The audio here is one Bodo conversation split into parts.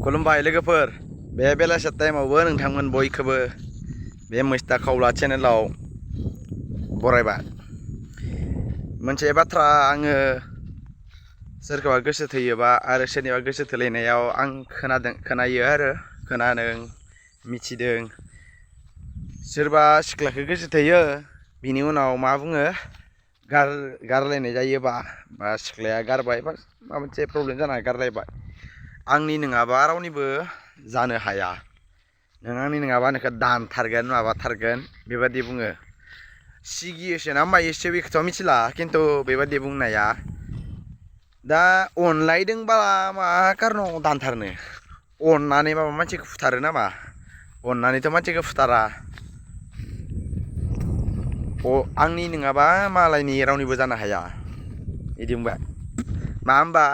खुलुमबाय लोगोफोर बे बेलासे टाइमावबो नोंथांमोन बयखौबो बे मैस्था खावला चेनेलाव बरायबाय। मोनसे बाथ्रा आङो सोरखौबा गोसो थोयोबा आरो सोरनिबा गोसो थोलायनायाव आं खोनादों मिथिदों। सोरबा सिख्लाखौ गोसो थोयो बिनि उनाव मा बुङो गारलायनाय जायोबा बा सिख्लाया गारबाय बा माबा मोनसे प्रब्लेम जानानै गारलायबाय, आंनि नङाबा रावनिबो जानो हाया, नों आंनि नङाबा नोंखौ दानथारगोन माबाथारगोन बेबादि बुङो। सिगियोसो ना मायोसो बेखौथ' मिथिला, खिन्थु बेबादि बुंनाया दा अनलायदोंबा मा कारनाव दानथारनो? अननानै माबा मानसिखौ फुथारो नामा? अननानैथ' मानसिखौ फुथारा। आंनि नङाबा मालायनि रावनिबो जानो हाया बिदि बुंबाय। मा होमबा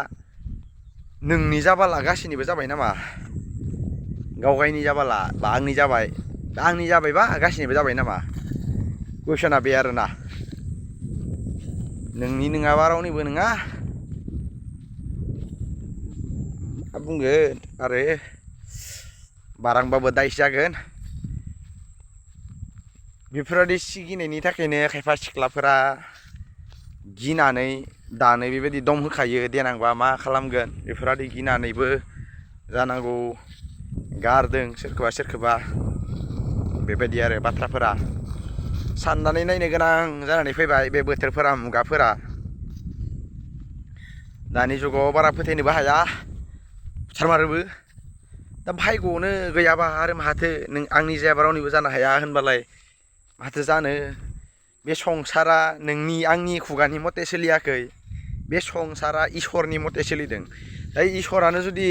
नोंनि जाबाला गासैनिबो जाबाय नामा? गावगायनि जाबाला बा आंनि जाबाय, आंनि जाबायबा गासैनिबो जाबाय नामा? कुइसना बे आरोना। नोंनि नङाबा रावनिबो नङा मा बुंगोन आरो, बारांबाबो दायस जागोन। बेफोरबायदि सिगिनायनि थाखायनो खायफा सिख्लाफोरा गिनानै दानो बेबायदि दम होखायो, देनांबा मा खालामगोन बेफोरबायदि गिनानैबो जानांगौ गारदों सोरखौबा बेबायदि आरो बाथ्राफोरा। साननानै नायनो गोनां जानानै फैबाय बे बोथोरफोरा, मुगाफोरा। दानि जुगाव बारा फोथायनोबो हाया, बुथारमारोबो। दा भाग्यआवनो गैयाबा आरो माथो नों आंनि जायाबा रावनिबो जानो हाया होनबालाय माथो जानो? बे संसारा नोंनि आंनि खुगानि मथे सोलियाखै, बे संसारा इसोरनि मथे सोलिदों। दा इसोरानो जुदि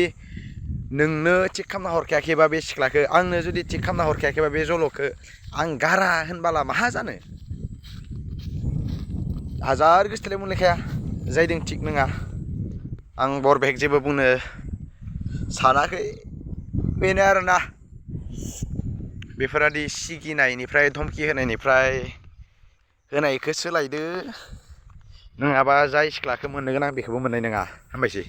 नोंनो थिग खालामना हरखायाखैबा बे सिख्लाखौ, आंनो जुदि थिग खालामना हरखायाखैबा बे जल'खौ आं गारा होनबाला माहा जानो? हाजार गोसोथोलाय मोनलायखाया जायदों थिग नङा। आं बरबेक जेबो बुंनो सानाखै, बेनो आरोना। बेफोरबायदि सिगिनायनिफ्राय धमकि होनायखौ सोलायदो, नङाबा जाय सिख्लाखौ मोननो गोनां बेखौबो मोननाय नङा। हामबायसै।